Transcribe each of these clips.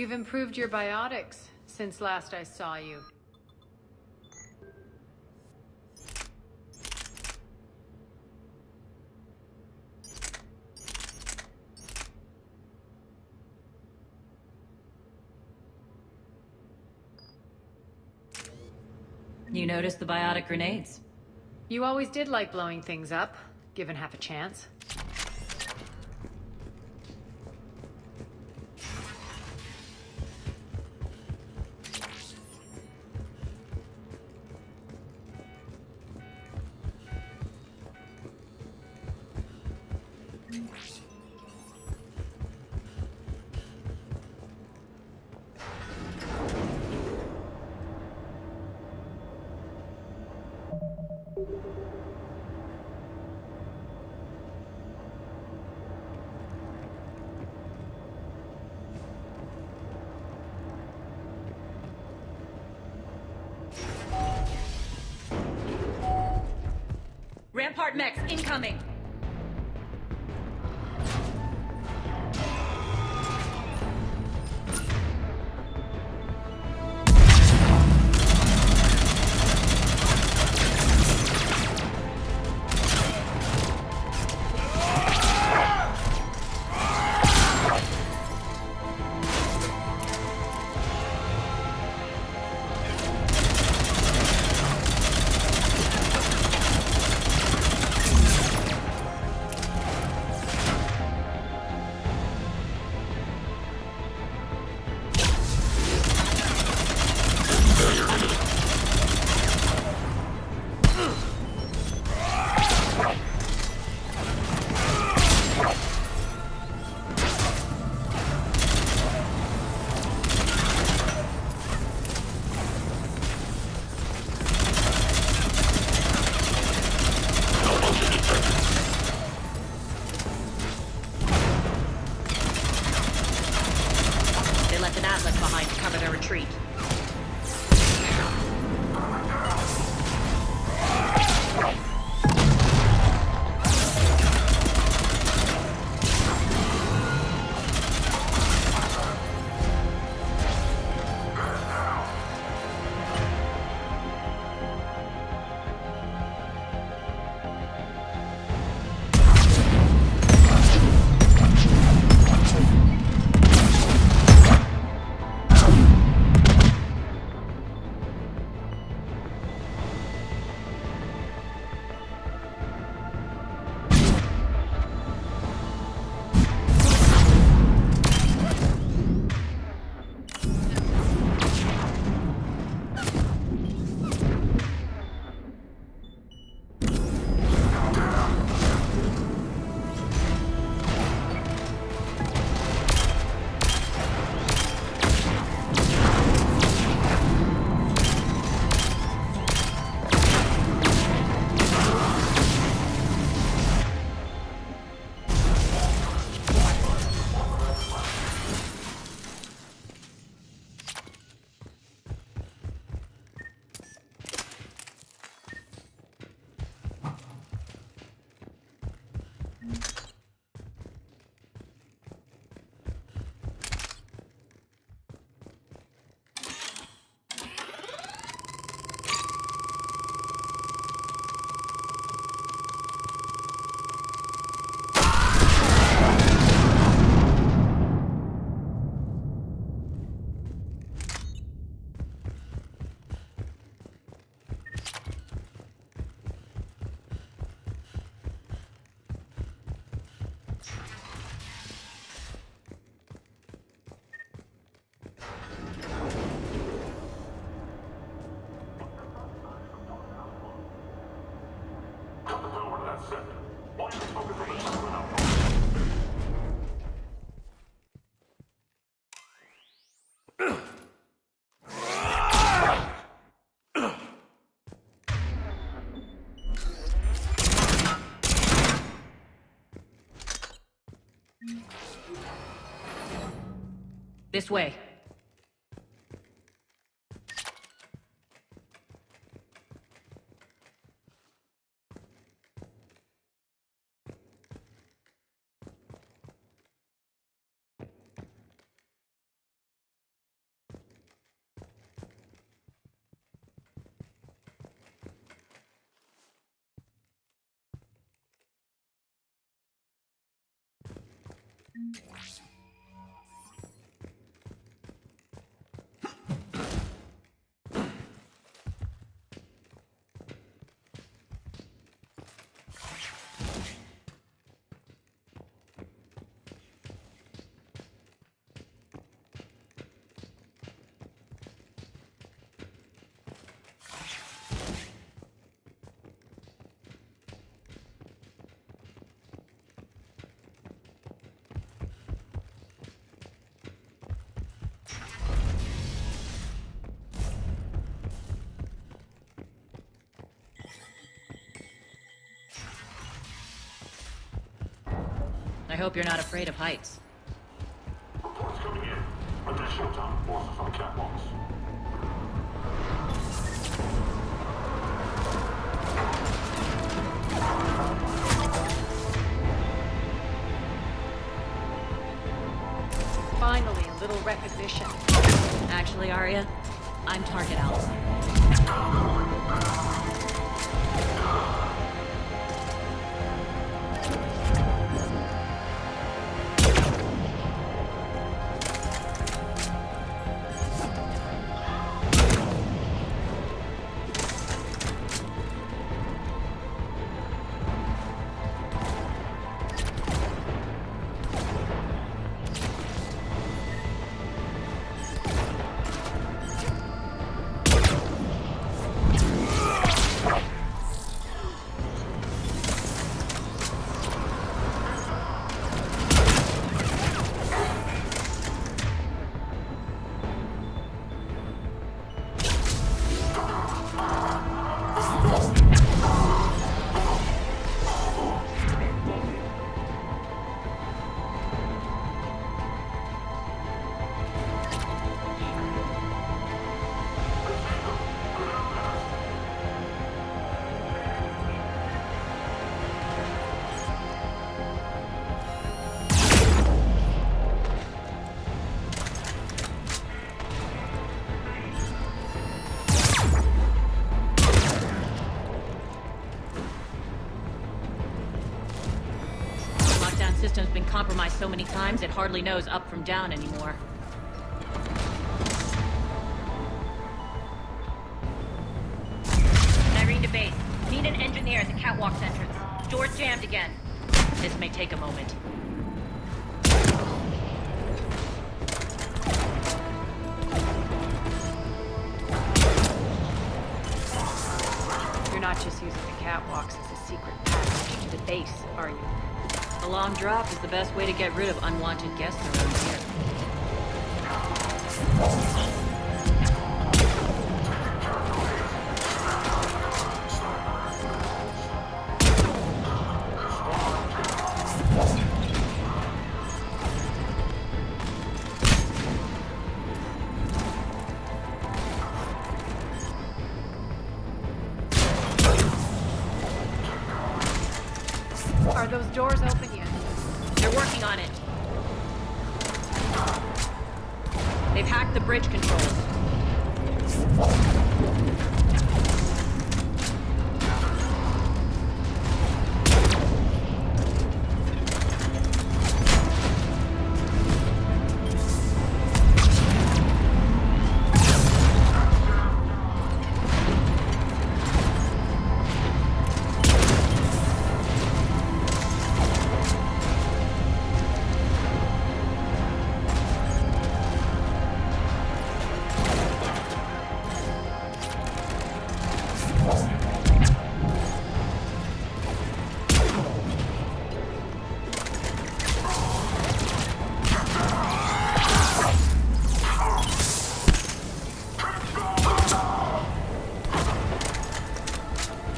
You've improved your biotics since last I saw you. You noticed the biotic grenades? You always did like blowing things up, given half a chance. Rampart mechs incoming! This way. I hope you're not afraid of heights. Reports coming in. Additional time forces on catwalks. Finally, a little recognition. Actually, Arya, I'm target alpha. System's been compromised so many times it hardly knows up from down anymore. Irene to base. Need an engineer at the catwalk's entrance. Door's jammed again. This may take a moment. You're not just using the catwalks as a secret passage to the base, are you? A long drop is the best way to get rid of unwanted guests around here. Are those doors open yet? They're working on it. They've hacked the bridge controls.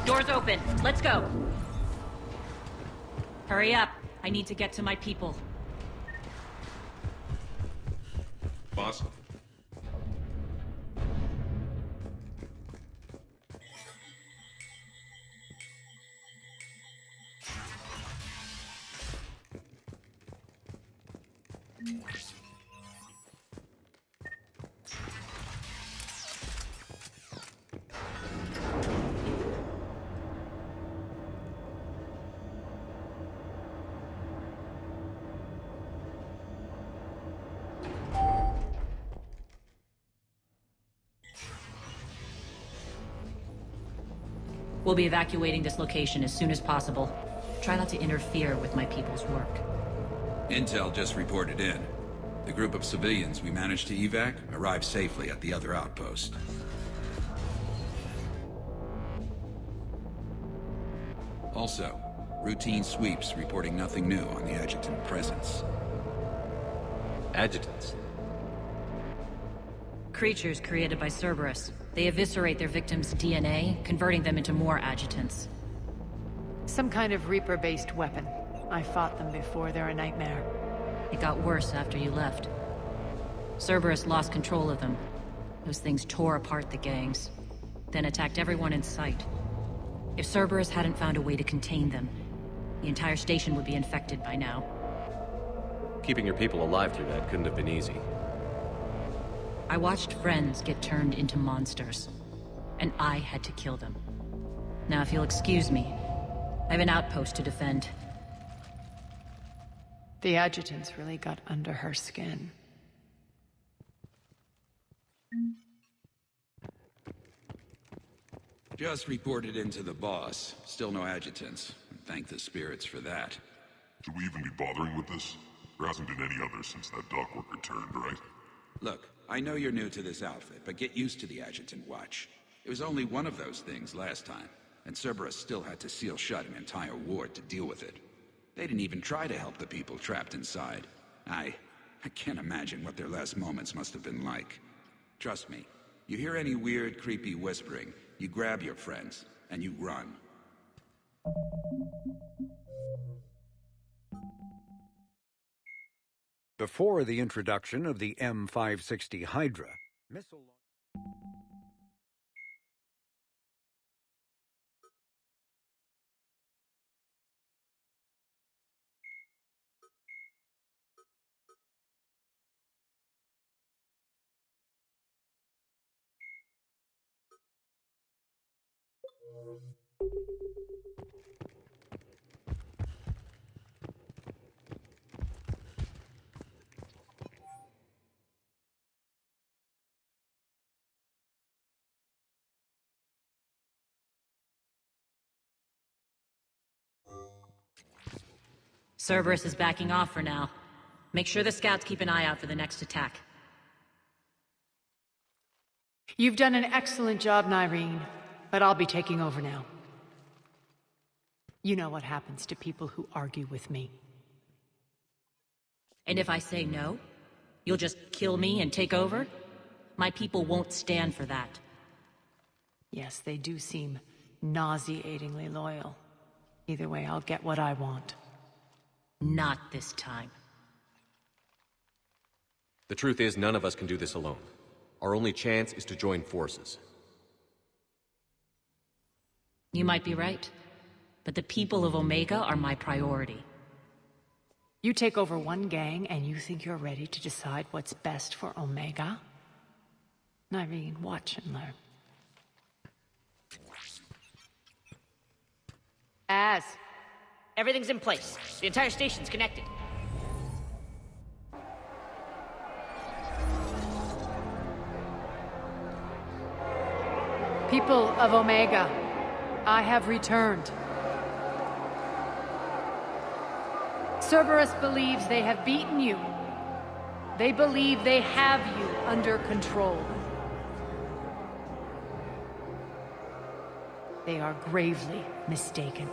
Door's open. Let's go. Hurry up. I need to get to my people. Boss? We'll be evacuating this location as soon as possible. Try not to interfere with my people's work. Intel just reported in. The group of civilians we managed to evac arrived safely at the other outpost. Also, routine sweeps reporting nothing new on the adjutant presence. Adjutants? Creatures created by Cerberus. They eviscerate their victims' DNA, converting them into more adjutants. Some kind of Reaper-based weapon. I fought them before, they're a nightmare. It got worse after you left. Cerberus lost control of them. Those things tore apart the gangs, then attacked everyone in sight. If Cerberus hadn't found a way to contain them, the entire station would be infected by now. Keeping your people alive through that couldn't have been easy. I watched friends get turned into monsters, and I had to kill them. Now, if you'll excuse me, I have an outpost to defend. The adjutants really got under her skin. Just reported into the boss. Still no adjutants. Thank the spirits for that. Should we even be bothering with this? There hasn't been any others since that dock worker turned, right? Look, I know you're new to this outfit, but get used to the adjutant watch. It was only one of those things last time, and Cerberus still had to seal shut an entire ward to deal with it. They didn't even try to help the people trapped inside. I can't imagine what their last moments must have been like. Trust me, you hear any weird, creepy whispering, you grab your friends, and you run. Before the introduction of the M560 Hydra, missile... Cerberus is backing off for now. Make sure the scouts keep an eye out for the next attack. You've done an excellent job, Nyreen, but I'll be taking over now. You know what happens to people who argue with me. And if I say no, you'll just kill me and take over? My people won't stand for that. Yes, they do seem nauseatingly loyal. Either way, I'll get what I want. Not this time. The truth is, none of us can do this alone. Our only chance is to join forces. You might be right, but the people of Omega are my priority. You take over one gang and you think you're ready to decide what's best for Omega? Nyreen, watch and learn. Everything's in place. The entire station's connected. People of Omega, I have returned. Cerberus believes they have beaten you. They believe they have you under control. They are gravely mistaken.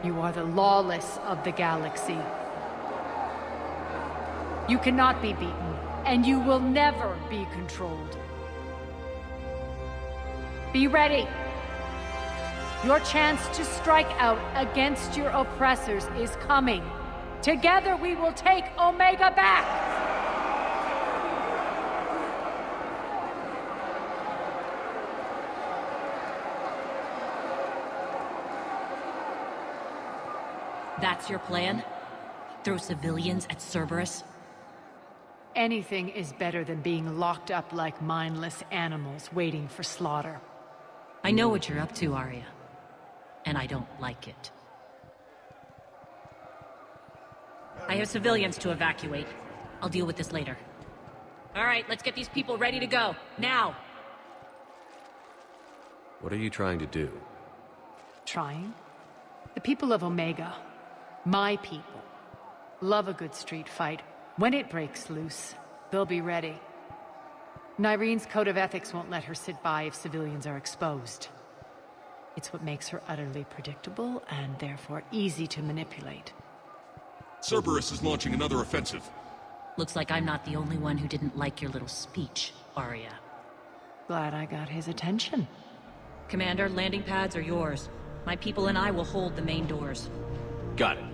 You are the lawless of the galaxy. You cannot be beaten, and you will never be controlled. Be ready. Your chance to strike out against your oppressors is coming. Together we will take Omega back! That's your plan? Throw civilians at Cerberus? Anything is better than being locked up like mindless animals waiting for slaughter. I know what you're up to, Arya. And I don't like it. I have civilians to evacuate. I'll deal with this later. All right, let's get these people ready to go. Now! What are you trying to do? Trying? The people of Omega, my people, love a good street fight. When it breaks loose, they'll be ready. Nyrene's code of ethics won't let her sit by if civilians are exposed. It's what makes her utterly predictable and therefore easy to manipulate. Cerberus is launching another offensive. Looks like I'm not the only one who didn't like your little speech, Arya. Glad I got his attention. Commander, landing pads are yours. My people and I will hold the main doors. Got it.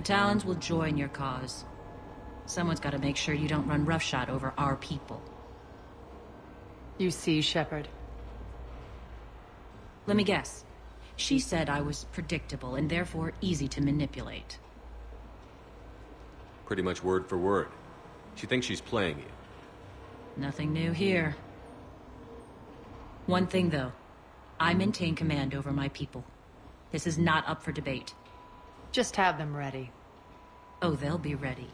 Talons will join your cause. Someone's got to make sure you don't run roughshod over our people. You see, Shepard. Let me guess. She said I was predictable and therefore easy to manipulate. Pretty much word for word. She thinks she's playing you. Nothing new here. One thing, though. I maintain command over my people. This is not up for debate. Just have them ready. Oh, they'll be ready.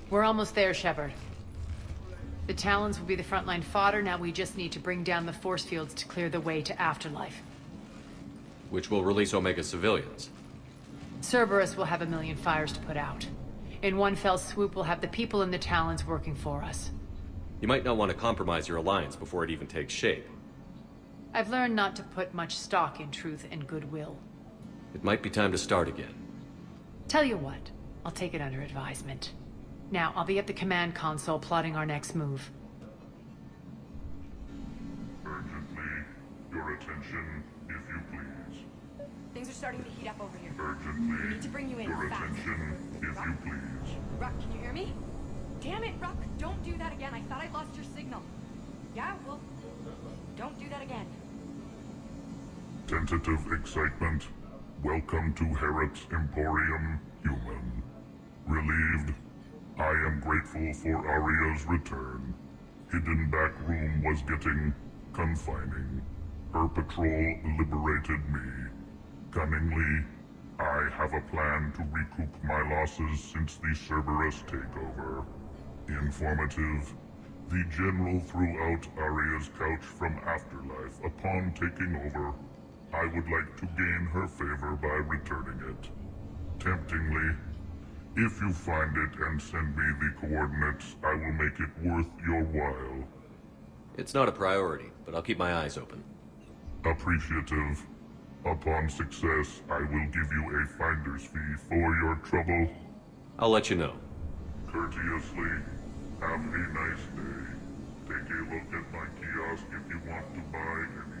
We're almost there, Shepard. The Talons will be the frontline fodder, now we just need to bring down the force fields to clear the way to Afterlife. Which will release Omega civilians. Cerberus will have 1,000,000 fires to put out. In one fell swoop, we'll have the people in the Talons working for us. You might not want to compromise your alliance before it even takes shape. I've learned not to put much stock in truth and goodwill. It might be time to start again. Tell you what, I'll take it under advisement. Now, I'll be at the command console plotting our next move. Urgently, your attention, if you please. Things are starting to heat up over here. Urgently, We need to bring you in your fast. attention, if you please. Ruck, can you hear me? Damn it, Ruck, don't do that again. I thought I lost your signal. Yeah, well, don't do that again. Tentative excitement. Welcome to Herod's Emporium, human. Relieved. I am grateful for Aria's return. Hidden back room was getting confining. Her patrol liberated me. Cunningly, I have a plan to recoup my losses since the Cerberus takeover. Informative. The General threw out Aria's couch from Afterlife upon taking over. I would like to gain her favor by returning it. Temptingly, if you find it and send me the coordinates, I will make it worth your while. It's not a priority, but I'll keep my eyes open. Appreciative. Upon success, I will give you a finder's fee for your trouble. I'll let you know. Courteously, have a nice day. Take a look at my kiosk if you want to buy anything.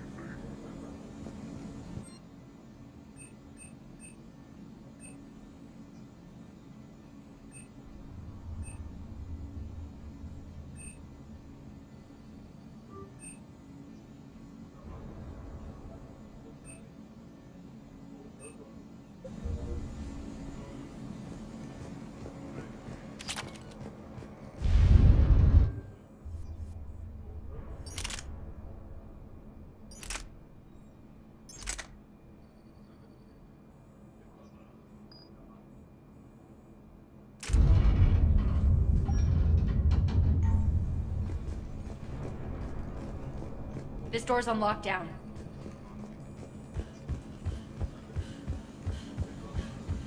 This door's on lockdown.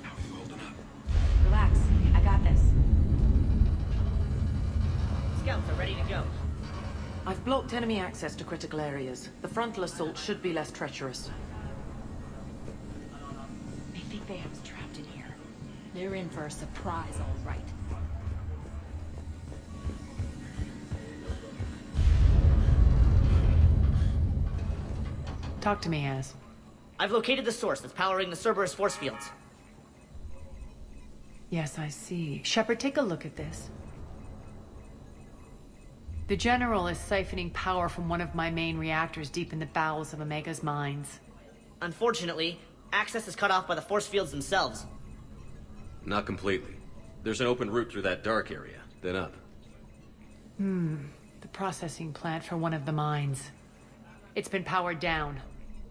How are you holding up? Relax, I got this. Scouts are ready to go. I've blocked enemy access to critical areas. The frontal assault should be less treacherous. I think they have us trapped in here. They're in for a surprise, all right. Talk to me, Az. I've located the source that's powering the Cerberus force fields. Yes, I see. Shepard, take a look at this. The General is siphoning power from one of my main reactors deep in the bowels of Omega's mines. Unfortunately, access is cut off by the force fields themselves. Not completely. There's an open route through that dark area, then up. The processing plant for one of the mines. It's been powered down.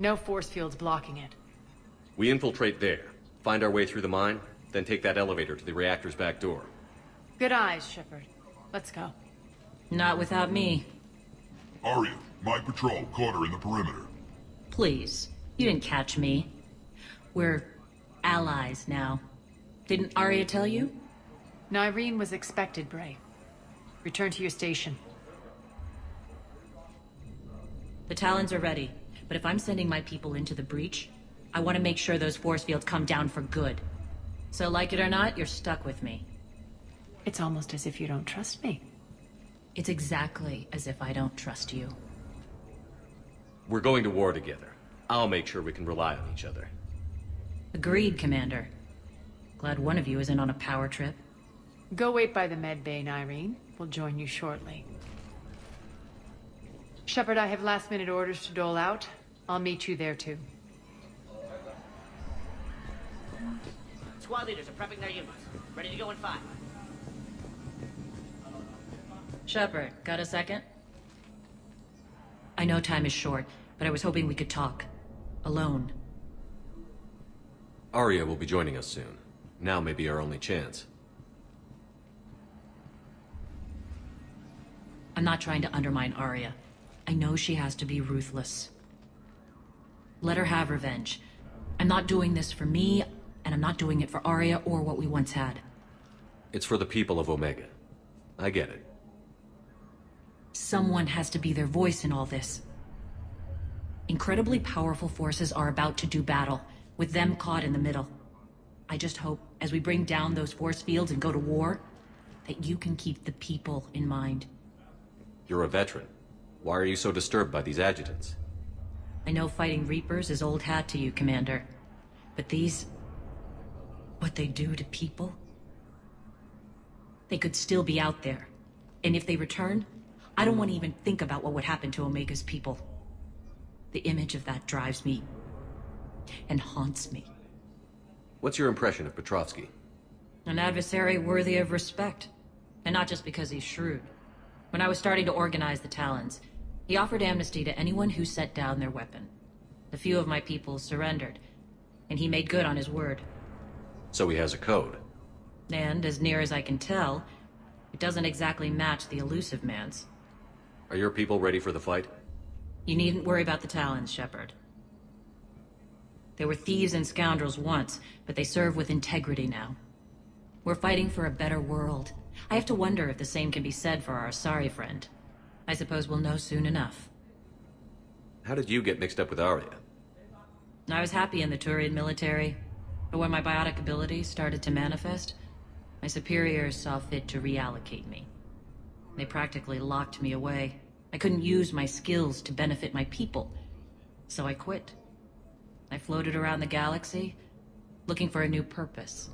No force fields blocking it. We infiltrate there, find our way through the mine, then take that elevator to the reactor's back door. Good eyes, Shepard. Let's go. Not without me. Aria, my patrol caught her in the perimeter. Please. You didn't catch me. We're allies now. Didn't Arya tell you? Nyreen was expected, Bray. Return to your station. The Talons are ready. But if I'm sending my people into the breach, I want to make sure those force fields come down for good. So like it or not, you're stuck with me. It's almost as if you don't trust me. It's exactly as if I don't trust you. We're going to war together. I'll make sure we can rely on each other. Agreed, Commander. Glad one of you isn't on a power trip. Go wait by the med bay, Irene. We'll join you shortly. Shepard, I have last-minute orders to dole out. I'll meet you there, too. Squad leaders are prepping their units. Ready to go in 5. Shepard, got a second? I know time is short, but I was hoping we could talk. Alone. Arya will be joining us soon. Now may be our only chance. I'm not trying to undermine Arya. I know she has to be ruthless. Let her have revenge. I'm not doing this for me, and I'm not doing it for Arya or what we once had. It's for the people of Omega. I get it. Someone has to be their voice in all this. Incredibly powerful forces are about to do battle, with them caught in the middle. I just hope, as we bring down those force fields and go to war, that you can keep the people in mind. You're a veteran. Why are you so disturbed by these adjutants? I know fighting Reapers is old hat to you, Commander. But these... what they do to people? They could still be out there. And if they return, I don't want to even think about what would happen to Omega's people. The image of that drives me... and haunts me. What's your impression of Petrovsky? An adversary worthy of respect. And not just because he's shrewd. When I was starting to organize the Talons, he offered amnesty to anyone who set down their weapon. A few of my people surrendered, and he made good on his word. So he has a code. And, as near as I can tell, it doesn't exactly match the elusive man's. Are your people ready for the fight? You needn't worry about the Talons, Shepard. They were thieves and scoundrels once, but they serve with integrity now. We're fighting for a better world. I have to wonder if the same can be said for our Asari friend. I suppose we'll know soon enough. How did you get mixed up with Arya? I was happy in the Turian military, but when my biotic abilities started to manifest, my superiors saw fit to reallocate me. They practically locked me away. I couldn't use my skills to benefit my people, so I quit. I floated around the galaxy, looking for a new purpose.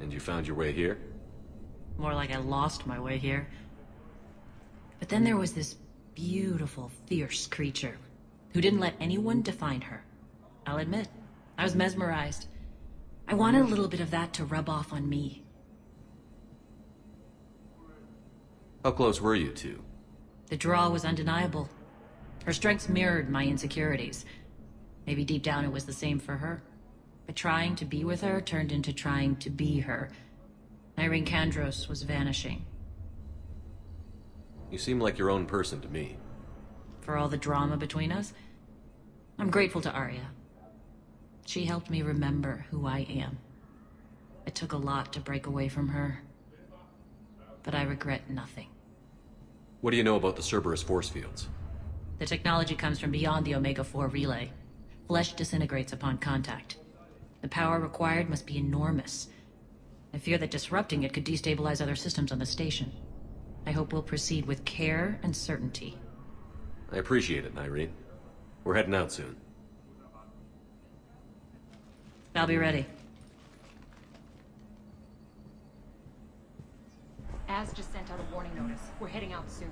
And you found your way here? More like I lost my way here. But then there was this beautiful, fierce creature who didn't let anyone define her. I'll admit, I was mesmerized. I wanted a little bit of that to rub off on me. How close were you two? The draw was undeniable. Her strengths mirrored my insecurities. Maybe deep down it was the same for her. But trying to be with her turned into trying to be her. Irene Kandros was vanishing. You seem like your own person to me. For all the drama between us, I'm grateful to Arya. She helped me remember who I am. It took a lot to break away from her, but I regret nothing. What do you know about the Cerberus force fields? The technology comes from beyond the Omega-4 relay. Flesh disintegrates upon contact. The power required must be enormous. I fear that disrupting it could destabilize other systems on the station. I hope we'll proceed with care and certainty. I appreciate it, Irene. We're heading out soon. I'll be ready. Az just sent out a warning notice. We're heading out soon.